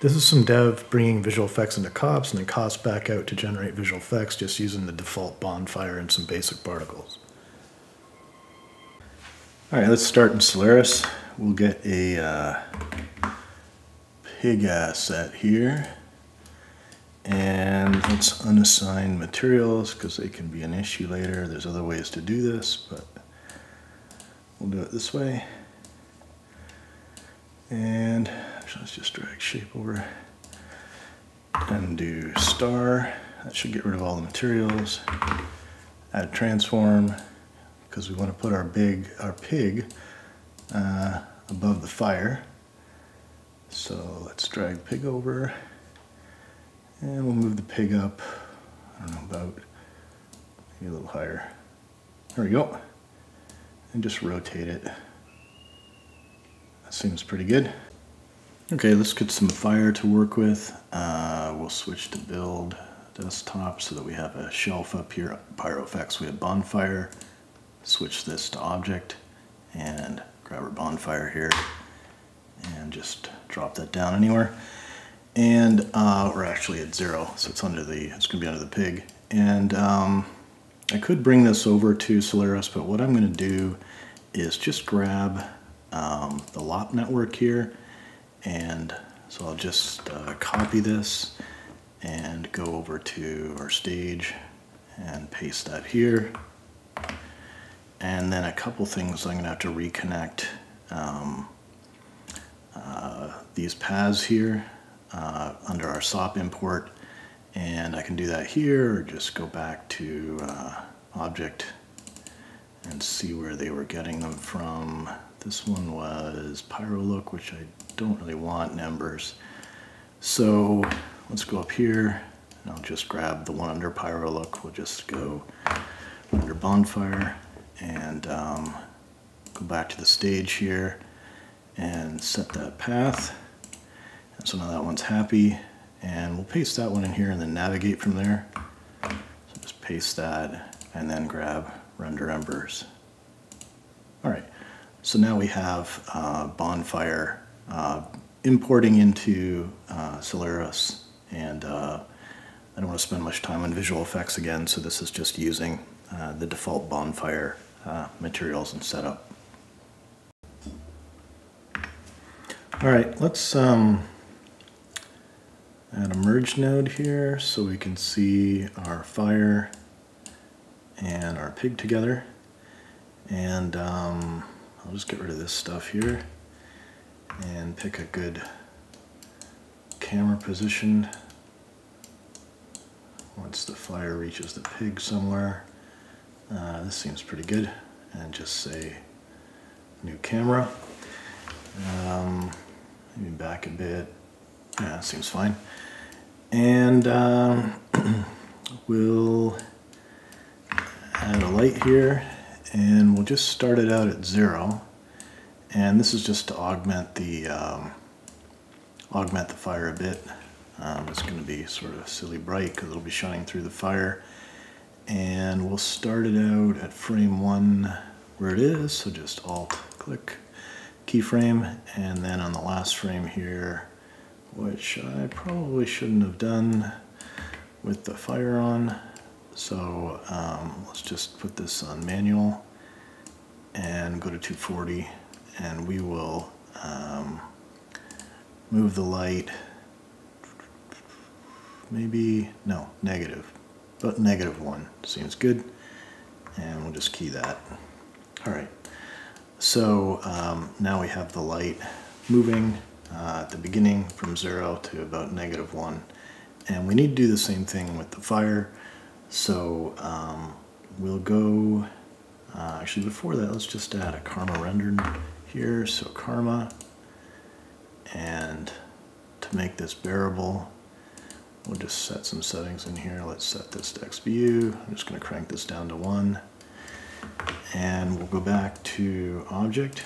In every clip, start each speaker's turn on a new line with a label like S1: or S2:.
S1: This is some dev bringing visual effects into COPS and then COPS back out to generate visual effects just using the default bonfire and some basic particles. Alright, let's start in Solaris. We'll get a pig asset here. And let's unassign materials because they can be an issue later. There's other ways to do this, but we'll do it this way. And actually, let's just drag shape over and do star. That should get rid of all the materials. Add transform because we want to put our pig above the fire. So let's drag pig over and we'll move the pig up, I don't know, about maybe a little higher. There we go. And just rotate it. Seems pretty good. Okay, let's get some fire to work with. We'll switch to build desktop so that we have a shelf up here. Pyro effects, we have bonfire. Switch this to object and grab our bonfire here and just drop that down anywhere. And we're actually at 0, so it's gonna be under the pig. And I could bring this over to Solaris, but what I'm gonna do is just grab the LOP network here, and so I'll just copy this and go over to our stage and paste that here. And then a couple things I'm going to have to reconnect these paths here under our SOP import, and I can do that here or just go back to object and see where they were getting them from. This one was Pyro Look, which I don't really want in Embers. So let's go up here and I'll just grab the one under Pyro Look. We'll just go under Bonfire and go back to the stage here and set that path. And so now that one's happy, and we'll paste that one in here and then navigate from there. So just paste that and then grab Render Embers. All right. So now we have bonfire importing into Solaris, and I don't want to spend much time on visual effects again, so this is just using the default bonfire materials and setup. All right, let's add a merge node here so we can see our fire and our pig together. And I'll just get rid of this stuff here and pick a good camera position once the fire reaches the pig somewhere. This seems pretty good, and just say new camera. Maybe back a bit. Yeah, that seems fine. And we'll add a light here. And we'll just start it out at 0, and this is just to augment the fire a bit. It's going to be sort of silly bright because it'll be shining through the fire. And we'll start it out at frame 1 where it is, so just Alt-click, keyframe, and then on the last frame here, which I probably shouldn't have done with the fire on. So let's just put this on manual and go to 240, and we will move the light, maybe, no, negative, but -1 seems good, and we'll just key that. All right, so now we have the light moving at the beginning from 0 to about -1, and we need to do the same thing with the fire. So we'll go, actually before that, let's just add a karma render here. So karma, and to make this bearable, we'll just set some settings in here. Let's set this to XBU. I'm just going to crank this down to 1. And we'll go back to object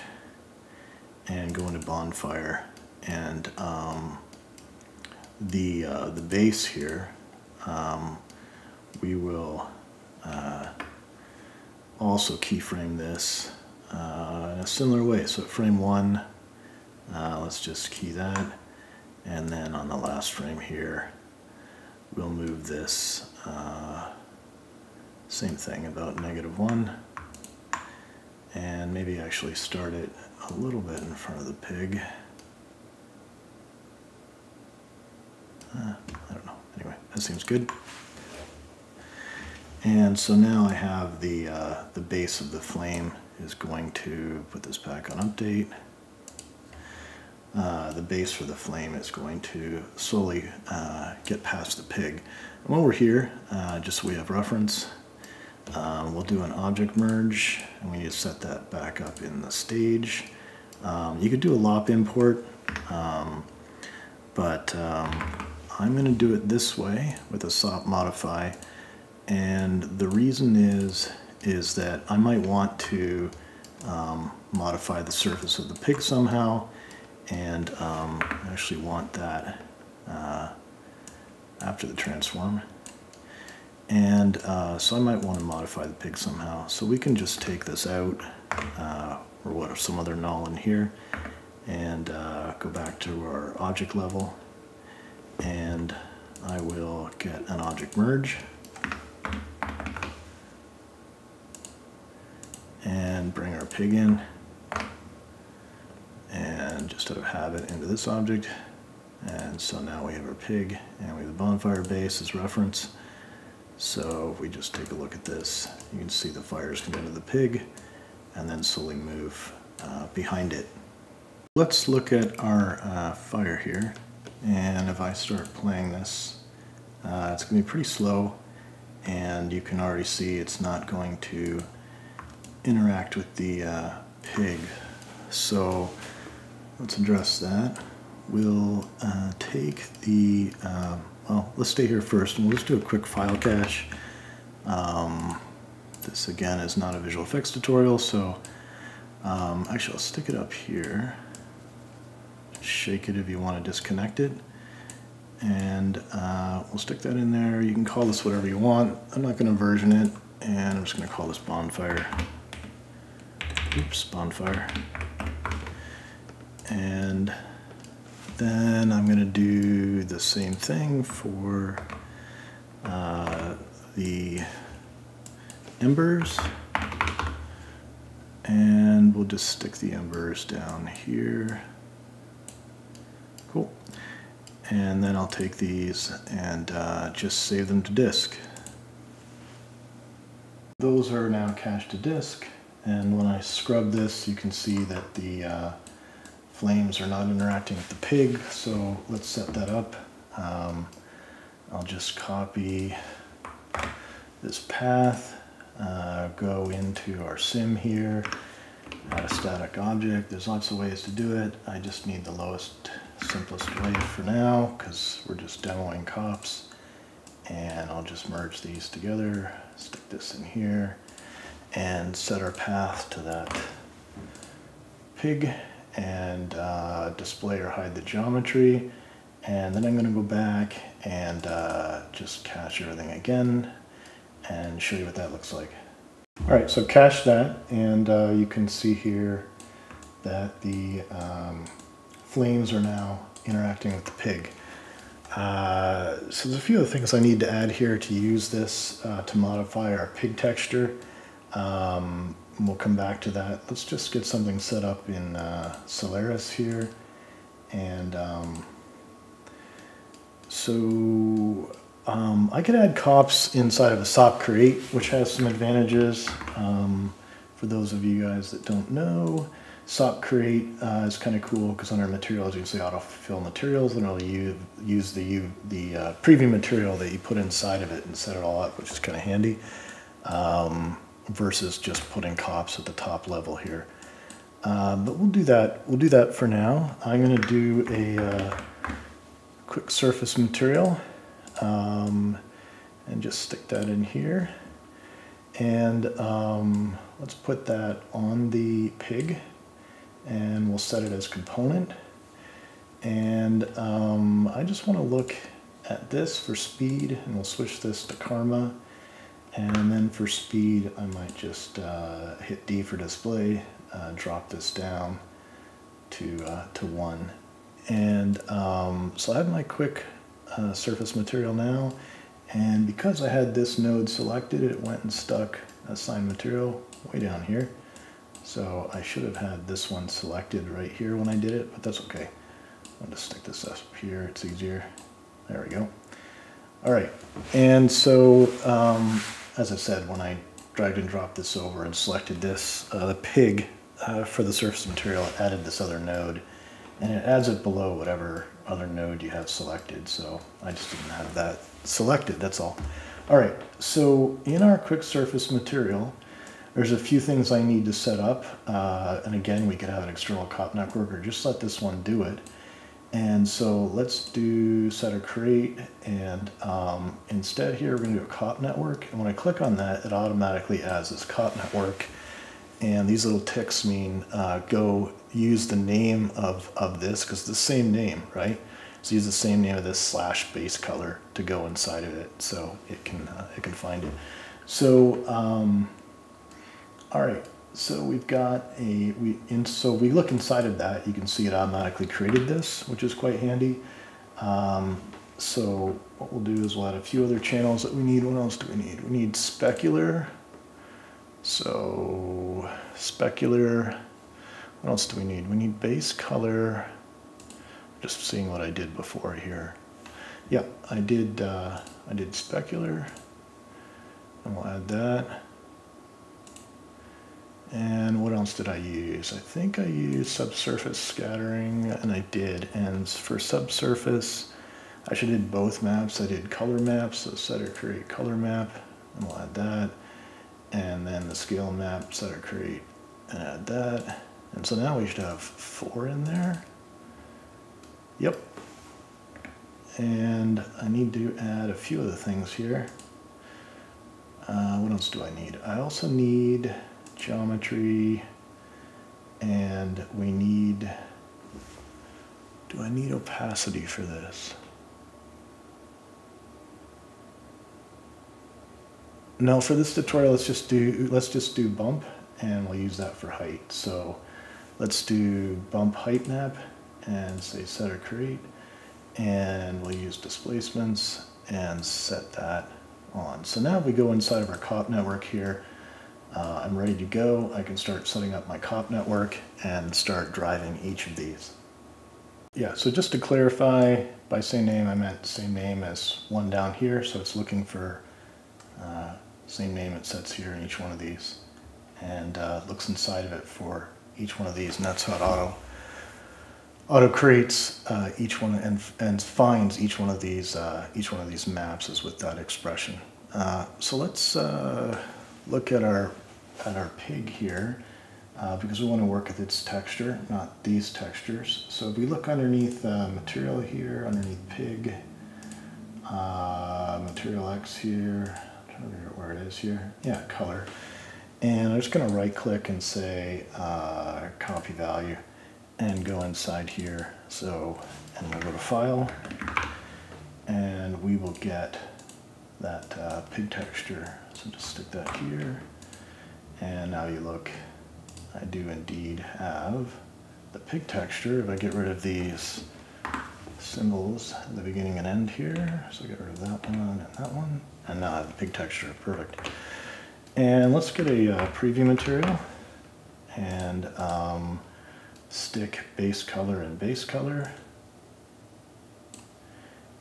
S1: and go into bonfire. And the base here, we will also keyframe this in a similar way. So at frame 1, let's just key that, and then on the last frame here, we'll move this, same thing, about -1. And maybe actually start it a little bit in front of the pig. I don't know. Anyway, that seems good. And so now I have the base of the flame is going to put this back on update. The base for the flame is going to slowly get past the pig. And while we're here, just so we have reference, we'll do an object merge, and we need to set that back up in the stage. You could do a lop import, but I'm going to do it this way with a SOP modify, and the reason is that I might want to modify the surface of the pig somehow, and actually want that after the transform. And so I might want to modify the pig somehow. So we can just take this out, or some other null in here, and go back to our object level, and I will get an object merge, and bring our pig in, and just out of habit into this object. And so now we have our pig, and we have the bonfire base as reference. So if we just take a look at this, you can see the fires come into the pig and then slowly move behind it. Let's look at our fire here, and if I start playing this, it's going to be pretty slow, and you can already see it's not going to interact with the pig. So let's address that. We'll take the, well, let's stay here first, and we'll just do a quick file cache. This again is not a visual effects tutorial, so actually I'll stick it up here. Shake it if you want to disconnect it, and we'll stick that in there. You can call this whatever you want. I'm not going to version it, and I'm just going to call this bonfire. Oops, bonfire. And then I'm going to do the same thing for the embers, and we'll just stick the embers down here. Cool. And then I'll take these and just save them to disk. Those are now cached to disk, and when I scrub this, you can see that the flames are not interacting with the pig, so let's set that up. I'll just copy this path, go into our sim here, add a static object. There's lots of ways to do it. I just need the lowest, simplest way for now, because we're just demoing cops. And I'll just merge these together, stick this in here, and set our path to that pig, and display or hide the geometry. And then I'm going to go back and just cache everything again and show you what that looks like. Alright, so cache that, and you can see here that the flames are now interacting with the pig. So there's a few other things I need to add here to use this to modify our pig texture. We'll come back to that. Let's just get something set up in Solaris here. And I could add cops inside of a SOP create, which has some advantages. For those of you guys that don't know, SOP create is kind of cool because under materials you can say autofill materials, and it'll use the preview material that you put inside of it and set it all up, which is kind of handy. Versus just putting cops at the top level here. But we'll do that. We'll do that for now. I'm going to do a quick surface material and just stick that in here. And let's put that on the pig, and we'll set it as component. And I just want to look at this for speed, and we'll switch this to Karma. And then for speed, I might just hit D for display, drop this down to 1. And so I have my quick surface material now, and because I had this node selected, it went and stuck assigned material way down here. So I should have had this one selected right here when I did it, but that's okay. I'll just stick this up here, it's easier. There we go. All right, and so as I said, when I dragged and dropped this over and selected this, the pig for the surface material, it added this other node, and it adds it below whatever other node you have selected. So I just didn't have that selected, that's all. All right, so in our quick surface material, there's a few things I need to set up. And again, we could have an external cop network or just let this one do it. And so let's do setter create, and instead here we're going to do a cop network, and when I click on that, it automatically adds this cop network, and these little ticks mean go use the name of this, because it's the same name, right? So use the same name of this / base color to go inside of it, so it can find it. So all right. So we've got so we look inside of that, you can see it automatically created this, which is quite handy. So what we'll do is we'll add a few other channels that we need. What else do we need? We need specular. So specular, what else do we need? We need base color. Just seeing what I did before here. Yeah, I did specular, and we'll add that. And what else did I use? I think I used subsurface scattering, and I did. And for subsurface, I actually did both maps. I did color maps, so setter create color map, and we'll add that. And then the scale map, setter create, and add that. And so now we should have 4 in there. Yep. And I need to add a few other things here. What else do I need? I also need geometry, and we need, do I need opacity for this? No, for this tutorial, let's just do bump, and we'll use that for height. So let's do bump height map and say setter create, and we'll use displacements and set that on. So now if we go inside of our cop network here, I'm ready to go. I can start setting up my cop network and start driving each of these. Yeah, so just to clarify, by same name I meant same name as one down here, so it's looking for same name it sets here in each one of these, and looks inside of it for each one of these, and that's how it auto creates each one and finds each one of these maps is with that expression. So let's look at our pig here, because we want to work with its texture, not these textures. So if we look underneath material here, underneath pig, material X here, I'm trying to figure out where it is here. Yeah, color. And I'm just going to right click and say copy value and go inside here. So, and we'll go to file, and we will get that pig texture. So just stick that here, and now you look, I do indeed have the pig texture. If I get rid of these symbols at the beginning and end here, so get rid of that one, and now I have the pig texture, perfect. And let's get a preview material, and stick base color and base color,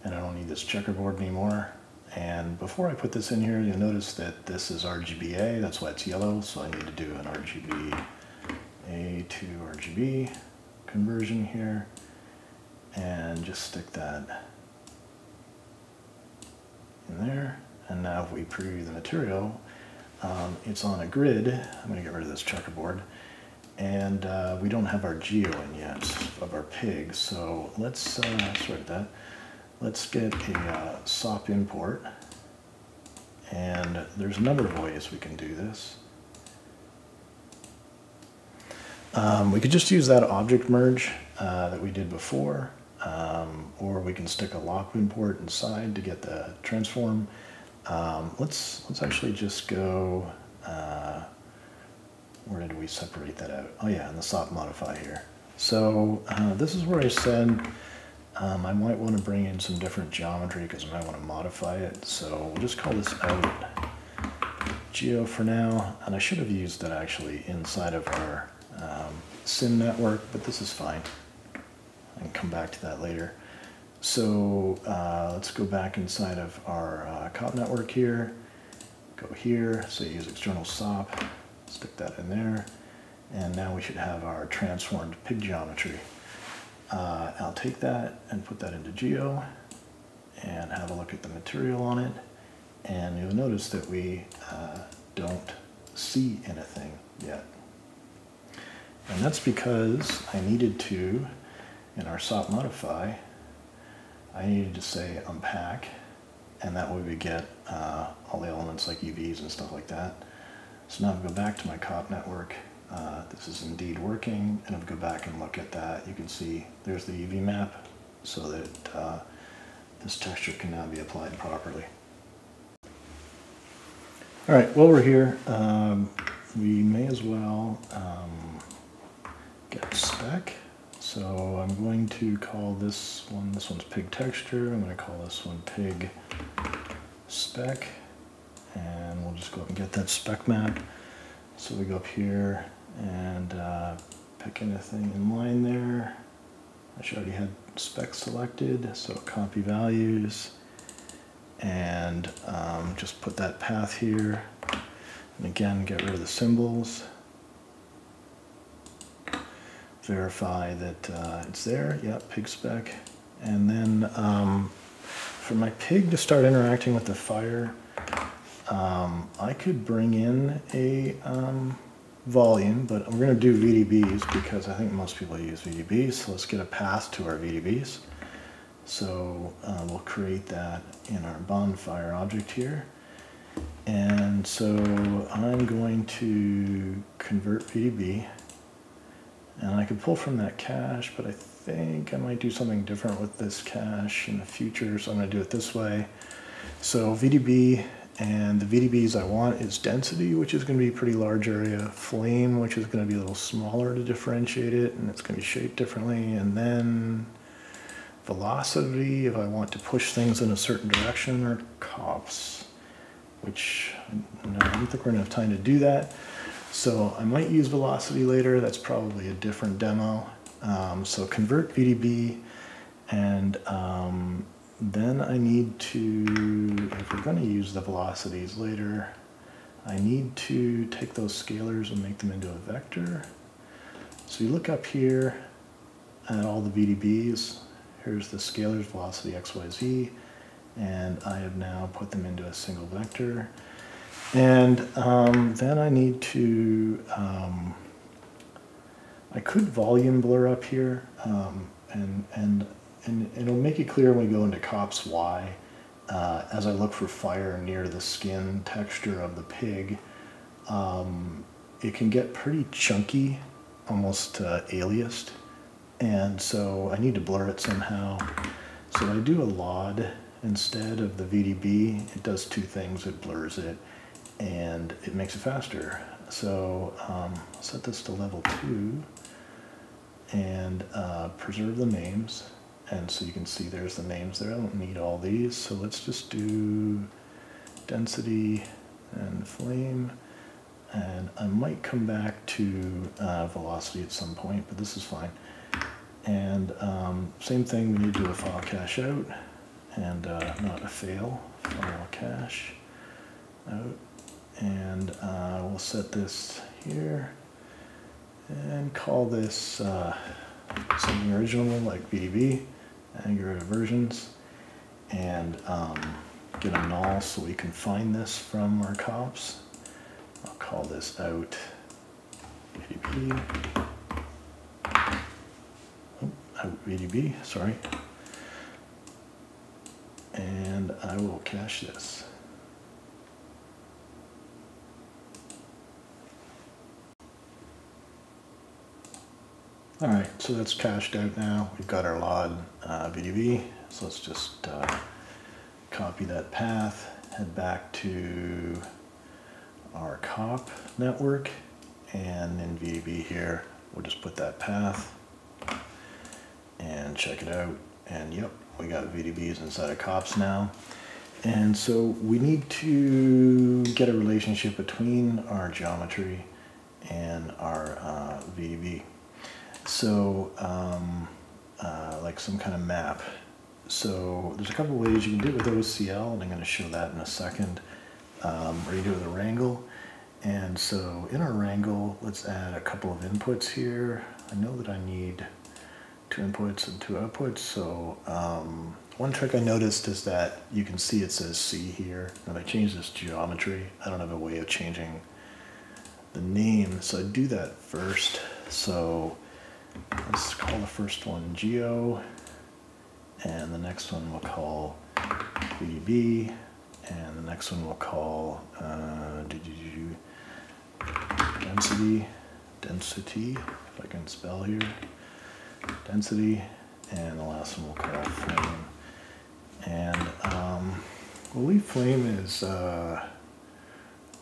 S1: and I don't need this checkerboard anymore. And before I put this in here, you'll notice that this is RGBA, that's why it's yellow, so I need to do an RGBA to RGB conversion here, and just stick that in there. And now if we preview the material, it's on a grid. I'm going to get rid of this checkerboard, and we don't have our geo in yet of our pig, so let's sort that. Let's get a SOP import, and there's a number of ways we can do this. We could just use that object merge that we did before, or we can stick a lock import inside to get the transform. Let's actually just go, where did we separate that out? Oh yeah, in the SOP modify here. So this is where I said I might want to bring in some different geometry because I might want to modify it. So we'll just call this out geo for now. And I should have used that actually inside of our sim network, but this is fine. I can come back to that later. So let's go back inside of our COP network here. Go here, say use external SOP, stick that in there. And now we should have our transformed pig geometry. I'll take that and put that into Geo and have a look at the material on it. And you'll notice that we don't see anything yet. And that's because I needed to, in our SOP modify, I needed to say unpack, and that way we get all the elements like UVs and stuff like that. So now if I go back to my COP network, this is indeed working, and if I go back and look at that, you can see there's the UV map so that this texture can now be applied properly. All right, while we're here, we may as well get spec. So I'm going to call this one's pig texture. I'm going to call this one pig spec, and we'll just go up and get that spec map. So we go up here and pick anything in line there. I should already had spec selected, so copy values, and just put that path here. And again, get rid of the symbols. Verify that it's there. Yep, pig spec. And then for my pig to start interacting with the fire, I could bring in a volume, but I'm going to do VDBs because I think most people use VDBs. So let's get a path to our VDBs. So we'll create that in our bonfire object here. And so I'm going to convert VDB, and I could pull from that cache, but I think I might do something different with this cache in the future, so I'm going to do it this way. So VDB, and the VDBs I want is density, which is going to be a pretty large area, flame, which is going to be a little smaller to differentiate it, and it's going to be shaped differently, and then velocity if I want to push things in a certain direction, or cops, which I don't think we're going to have time to do that. So I might use velocity later. That's probably a different demo. So convert VDB, and then I need to, if we're going to use the velocities later, I need to take those scalars and make them into a vector. So you look up here at all the VDBs. Here's the scalars, velocity x, y, z, and I have now put them into a single vector. And then I need to, I could volume blur up here, and it'll make it clear when we go into cops Y, as I look for fire near the skin texture of the pig, it can get pretty chunky, almost aliased, and so I need to blur it somehow. So I do a LOD instead of the VDB. It does two things: it blurs it, and it makes it faster. So I'll set this to level 2 and preserve the names. And so you can see there's the names there. I don't need all these, so let's just do density and flame. And I might come back to velocity at some point, but this is fine. And same thing, we need to do a file cache out, and not a fail, file cache out. And we'll set this here and call this something original like VDB, and get rid of versions, and get a null so we can find this from our cops. I'll call this out VDB, out VDB, sorry, and I will cache this. All right, so that's cached out now. We've got our LOD VDB, so let's just copy that path, head back to our COP network, and in VDB here, we'll just put that path, and check it out. And yep, we got VDBs inside of cops now. And so we need to get a relationship between our geometry and our VDB. So like some kind of map. So there's a couple ways you can do it with OCL, and I'm going to show that in a second. Or you do it with a wrangle. And so in our wrangle, let's add a couple of inputs here. I know that I need 2 inputs and 2 outputs. So one trick I noticed is that you can see it says C here. If I change this geometry, I don't have a way of changing the name. So I do that first. So let's call the first one Geo, and the next one we'll call VDB, and the next one we'll call density, if I can spell here, density, and the last one we'll call flame. And we'll leave flame as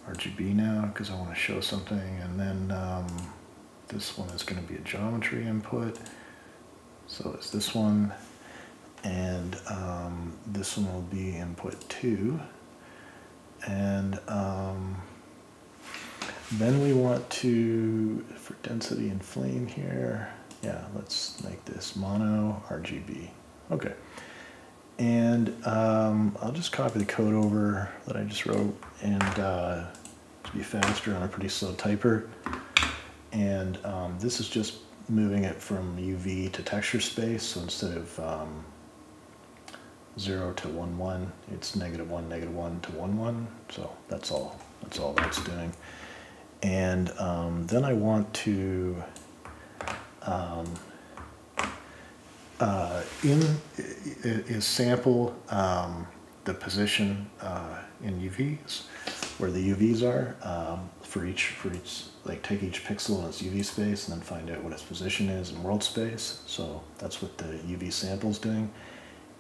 S1: RGB now because I want to show something, and then this one is going to be a geometry input, so it's this one, and this one will be input 2, and then we want to, for density and flame here, yeah, let's make this mono RGB. Okay, and I'll just copy the code over that I just wrote, and to be faster on a pretty slow typer. And this is just moving it from UV to texture space. So instead of 0 to 1, 1, it's -1, -1 to 1, 1. So that's all that's doing. And then I want to sample the position in UVs, where the UVs are for each, like take each pixel in its UV space and then find out what its position is in world space. So that's what the UV sample is doing.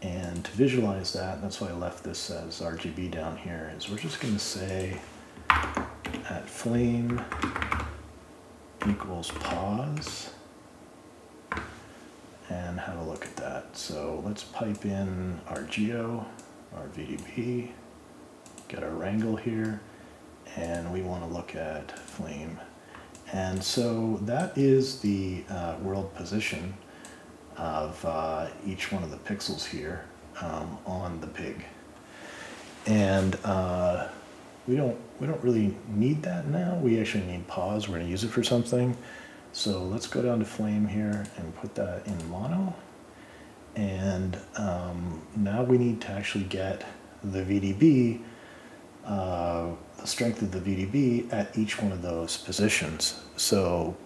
S1: And to visualize that, that's why I left this as RGB down here, is we're just going to say at flame equals pause, and have a look at that. So let's pipe in our geo, our VDB, get our wrangle here, and we want to look at flame. And so that is the world position of each one of the pixels here on the pig. And we don't really need that now. We actually need pause. We're going to use it for something. So let's go down to flame here and put that in mono. And now we need to actually get the VDB, the strength of the VDB at each one of those positions. So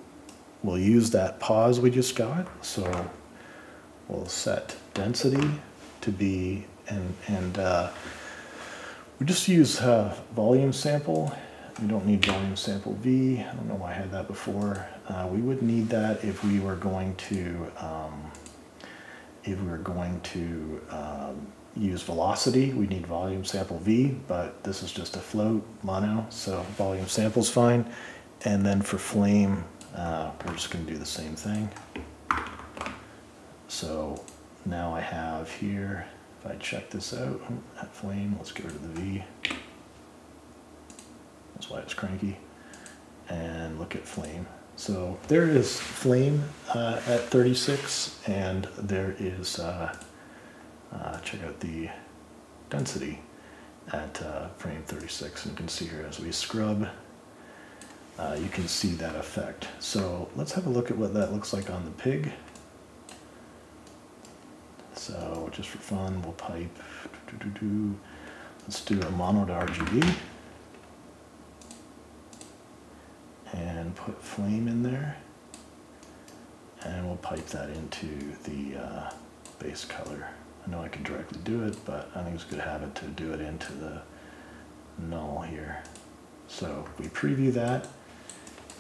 S1: we'll use that pause we just got. So we'll set density to be, and we just use volume sample. We don't need volume sample V. I don't know why I had that before. We would need that if we were going to use velocity. We need volume sample V, but this is just a float mono, so volume sample's fine. And then for flame, we're just going to do the same thing. So now I have here, if I check this out at flame, let's get rid of the V. That's why it's cranky. And look at flame. So there is flame at 36, and there is, check out the density at frame 36. And you can see here as we scrub, you can see that effect. So let's have a look at what that looks like on the pig. So just for fun, we'll pipe, let's do a mono to RGB. And put flame in there, and we'll pipe that into the base color. I know I can directly do it, but I think it's a good habit to do it into the null here. So we preview that,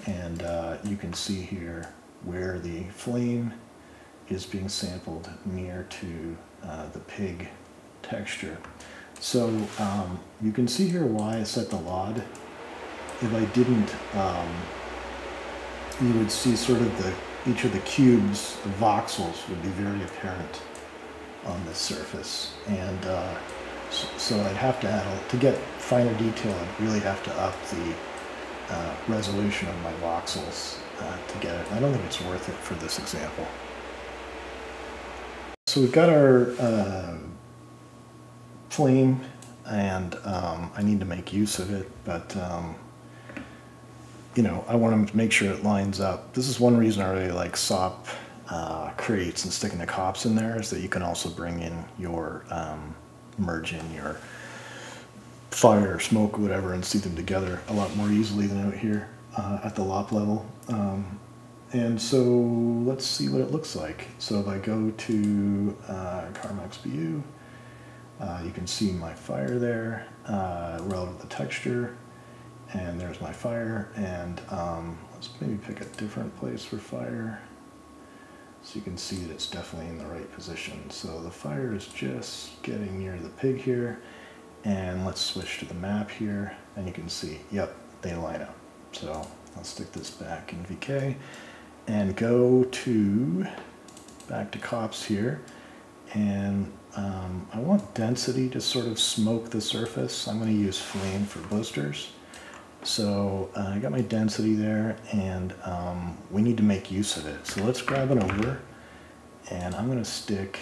S1: and you can see here where the flame is being sampled near to the pig texture. So you can see here why I set the LOD. If I didn't, you would see sort of each of the cubes, the voxels, would be very apparent on this surface. And so I'd have to add, to get finer detail, I'd really have to up the resolution of my voxels to get it. I don't think it's worth it for this example. So we've got our flame, and I need to make use of it, but you know, I want to make sure it lines up. This is one reason I really like SOP crates and sticking the cops in there, is that you can also bring in your, merge in your fire or smoke or whatever and see them together a lot more easily than out here at the lop level. And so let's see what it looks like. So if I go to Carmax View, you can see my fire there relative to the texture, and there's my fire. And let's maybe pick a different place for fire so you can see that it's definitely in the right position. So the fire is just getting near the pig here, and let's switch to the map here, and you can see, yep, they line up. So I'll stick this back in VK and go to back to cops here, and I want density to sort of smoke the surface. I'm going to use flame for boosters. So I got my density there, and we need to make use of it. So let's grab it over, and I'm going to stick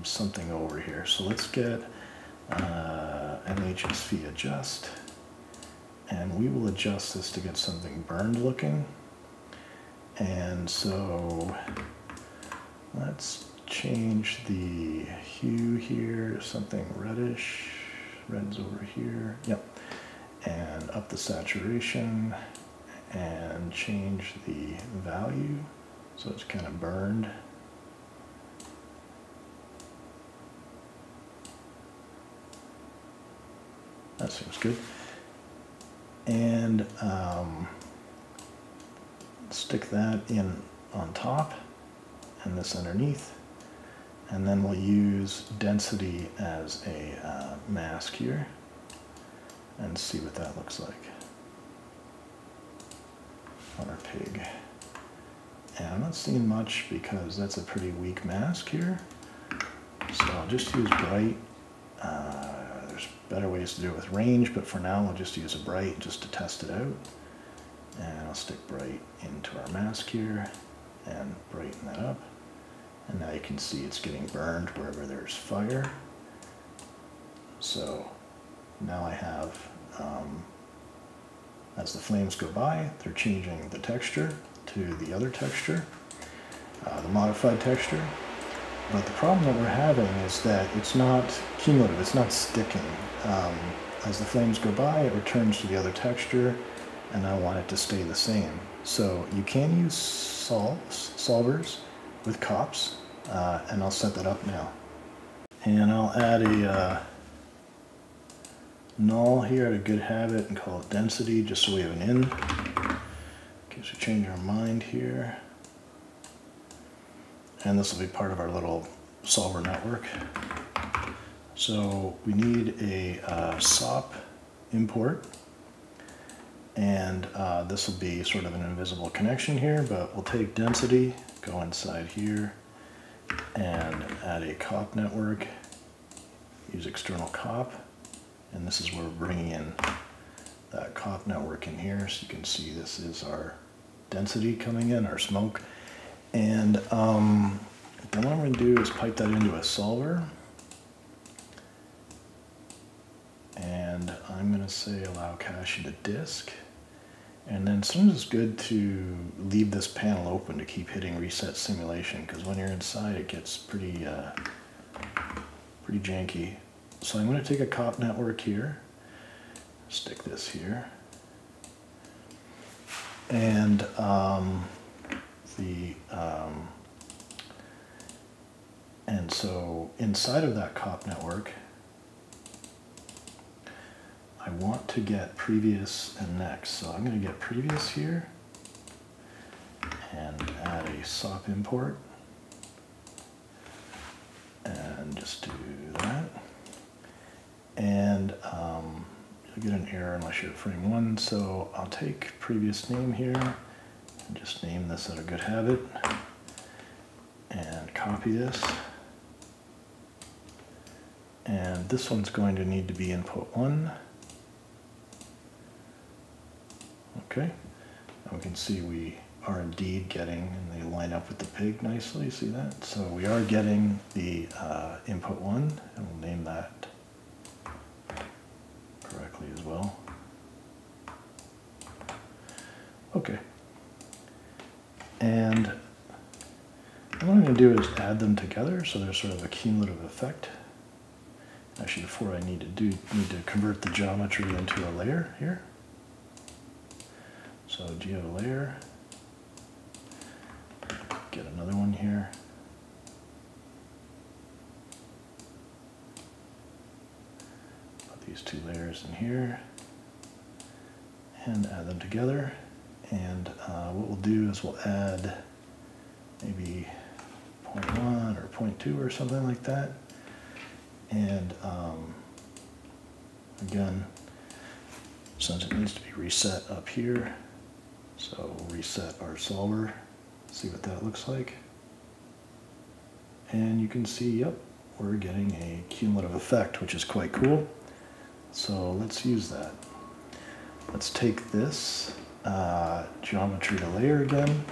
S1: something over here. So let's get MHSV adjust, and we will adjust this to get something burned looking. And so let's change the hue here to something reddish. Red's over here. Yep. And up the saturation and change the value so it's kind of burned. That seems good. And stick that in on top and this underneath. And then we'll use density as a mask here and see what that looks like on our pig. And I'm not seeing much because that's a pretty weak mask here. So I'll just use bright. There's better ways to do it with range, but for now we'll just use a bright just to test it out. And I'll stick bright into our mask here and brighten that up. And now you can see it's getting burned wherever there's fire. So now I have, as the flames go by, they're changing the texture to the other texture, the modified texture. But the problem that we're having is that it's not cumulative, it's not sticking. As the flames go by, it returns to the other texture, and I want it to stay the same. So you can use solvers with cops, and I'll set that up now. And I'll add a null here, a good habit, and call it density, just so we have an in. In case we change our mind here. And this will be part of our little solver network. So we need a SOP import, and this will be sort of an invisible connection here, but we'll take density, go inside here, and add a cop network, use external cop, and this is where we're bringing in that cop network in here, so you can see this is our density coming in, our smoke. And then what I'm going to do is pipe that into a solver, and I'm going to say allow cache to disk. And then sometimes it's good to leave this panel open to keep hitting reset simulation, because when you're inside it gets pretty janky. So I'm going to take a cop network here, stick this here, and so inside of that cop network, I want to get previous and next. So I'm going to get previous here and add a SOP import and just do that. And you'll get an error unless you're at frame 1. So I'll take previous name here Just name this out of good habit and copy this. And this one's going to need to be input 1. Okay, and we can see we are indeed getting, and they line up with the pig nicely, see that? So we are getting the input 1, and we'll name that correctly as well. Okay. And what I'm going to do is add them together so there's sort of a cumulative effect. Actually, before I need to convert the geometry into a layer here. So geo layer, get another one here. Put these two layers in here and add them together. And what we'll do is we'll add maybe 0.1 or 0.2 or something like that. And again, since it needs to be reset up here, so we'll reset our solver, see what that looks like. And you can see, yep, we're getting a cumulative effect, which is quite cool. So let's use that. Let's take this geometry to layer again.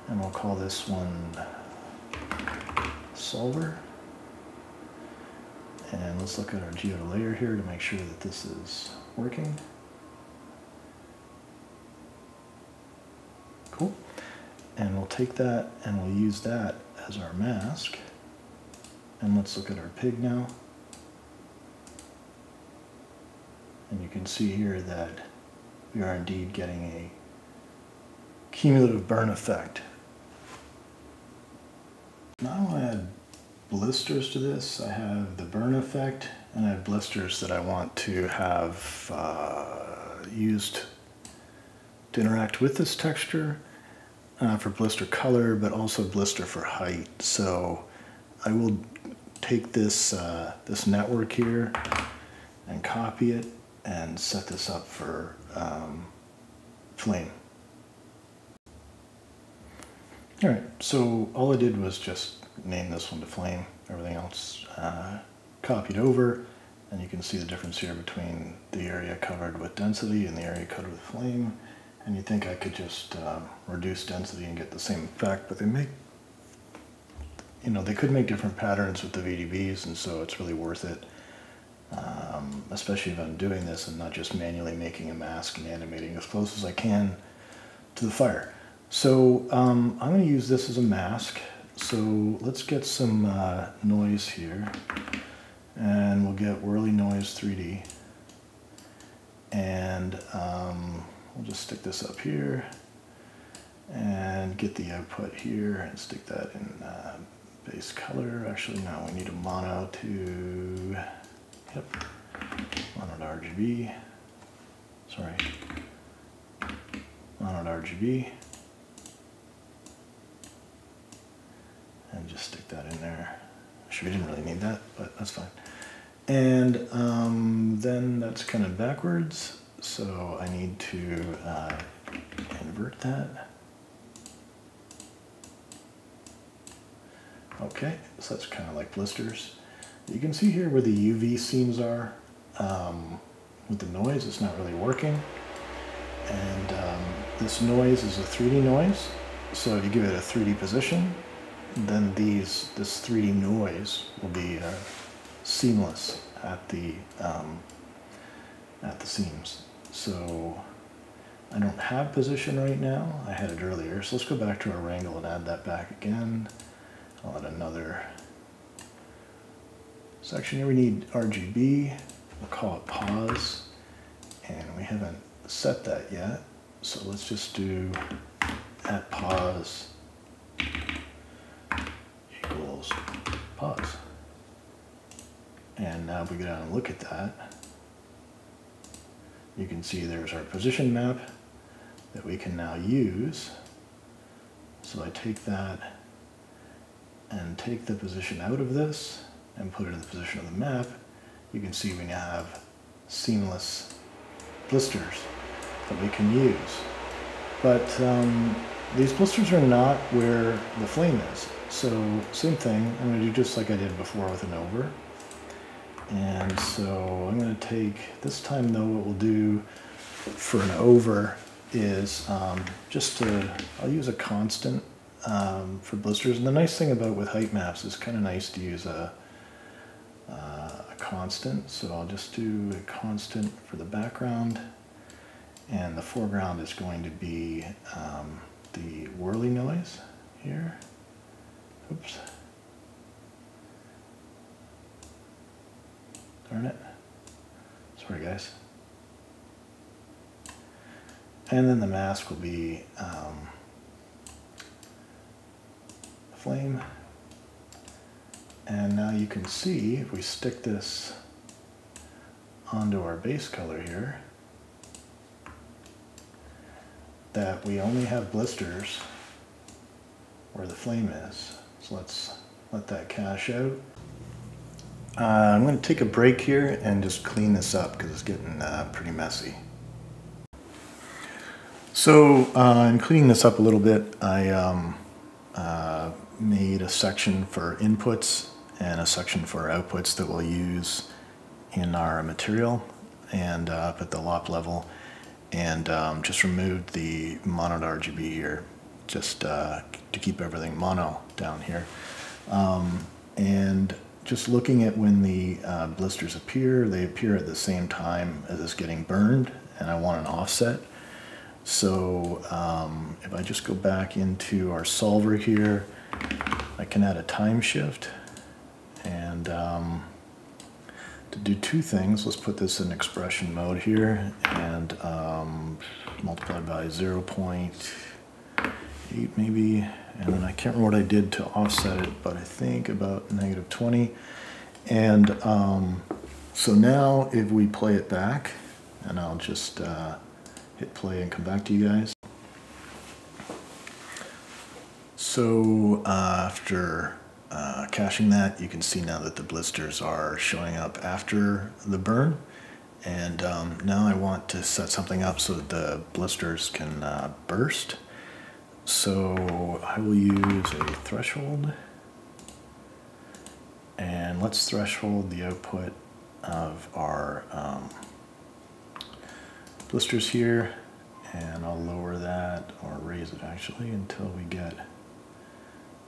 S1: And we'll call this one solver. And let's look at our geo to layer here to make sure that this is working. Cool. And we'll take that and we'll use that as our mask. And let's look at our pig now. And you can see here that we are indeed getting a cumulative burn effect. Now I add blisters to this. I have the burn effect, and I have blisters that I want to have used to interact with this texture for blister color, but also blister for height. So I will take this this network here and copy it and set this up for flame. All right, so all I did was just name this one to flame. Everything else copied over, and you can see the difference here between the area covered with density and the area covered with flame. And you'd think I could just reduce density and get the same effect, but they make, you know, they could make different patterns with the VDBs, and so it's really worth it, especially if I'm doing this and not just manually making a mask and animating as close as I can to the fire. So I'm going to use this as a mask. So let's get some noise here, and we'll get whirly noise 3D, and we'll just stick this up here and get the output here and stick that in base color. Actually, no, we need a mono to, yep, mono to RGB, sorry, mono to RGB. And just stick that in there. Actually, we didn't really need that, but that's fine. And then that's kind of backwards, so I need to invert that. Okay, so that's kind of like blisters. You can see here where the UV seams are. With the noise, it's not really working. And this noise is a 3D noise, so if you give it a 3D position, then this 3D noise will be seamless at the seams. So I don't have position right now. I had it earlier. So let's go back to our wrangle and add that back again. I'll add another section here. We need RGB. We'll call it pause. And we haven't set that yet. So let's just do at pause equals pause. And now if we go down and look at that, you can see there's our position map that we can now use. So I take that and take the position out of this and put it in the position of the map. You can see we now have seamless blisters that we can use. But these blisters are not where the flame is. So same thing, I'm going to do just like I did before with an over. And so I'm going to take, this time though what we'll do for an over is I'll use a constant for blisters. And the nice thing about with height maps is kind of nice to use a constant. So I'll just do a constant for the background, and the foreground is going to be the whirly noise here. Oops. Darn it. Sorry guys. And then the mask will be flame. And now you can see, if we stick this onto our base color here, that we only have blisters where the flame is. So let's let that cache out. I'm going to take a break here and just clean this up because it's getting pretty messy. So in cleaning this up a little bit, I made a section for inputs and a section for outputs that we'll use in our material, and up at the lop level, and just removed the mono to RGB here, just to keep everything mono down here. And just looking at when the blisters appear, they appear at the same time as it's getting burned, and I want an offset. So if I just go back into our solver here, I can add a time shift, and to do two things, let's put this in expression mode here, and multiply by 0.8 maybe, and then I can't remember what I did to offset it, but I think about -20. And so now if we play it back, and I'll just hit play and come back to you guys. So after caching that, you can see now that the blisters are showing up after the burn. And now I want to set something up so that the blisters can burst. So I will use a threshold. And let's threshold the output of our blisters here. And I'll lower that, or raise it actually, until we get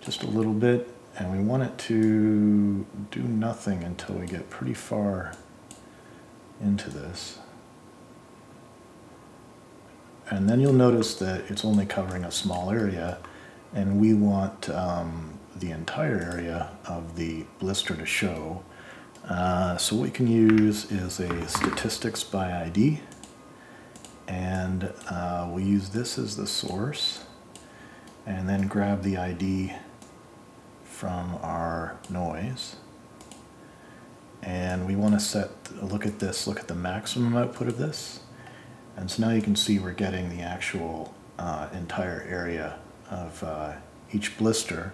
S1: just a little bit. And we want it to do nothing until we get pretty far into this. And then you'll notice that it's only covering a small area, and we want the entire area of the blister to show. So what we can use is a statistics by ID, and we'll use this as the source, and then grab the ID from our noise. And we want to look at the maximum output of this. And so now you can see we're getting the actual entire area of each blister,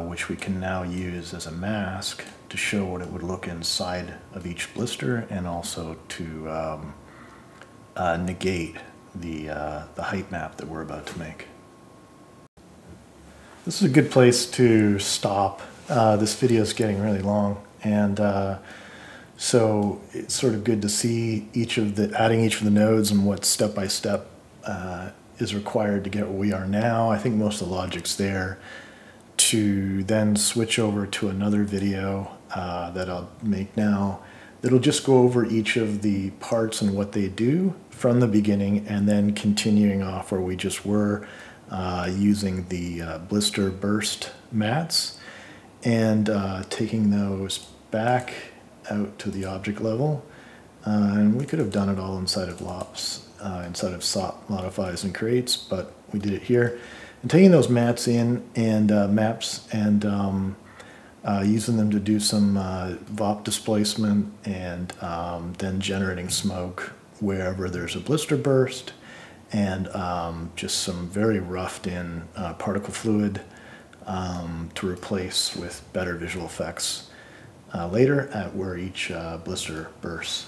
S1: which we can now use as a mask to show what it would look inside of each blister, and also to negate the height map that we're about to make. This is a good place to stop. This video is getting really long, and so it's sort of good to see adding each of the nodes and what step by step is required to get where we are now. I think most of the logic's there. To then switch over to another video that I'll make now that'll just go over each of the parts and what they do from the beginning, and then continuing off where we just were, using the blister burst mats, and taking those back out to the object level. And we could have done it all inside of lops, inside of SOP modifies and creates, but we did it here. And taking those mats in, and maps, and using them to do some VOP displacement, and then generating smoke wherever there's a blister burst, and just some very roughed in particle fluid to replace with better visual effects later at where each blister bursts.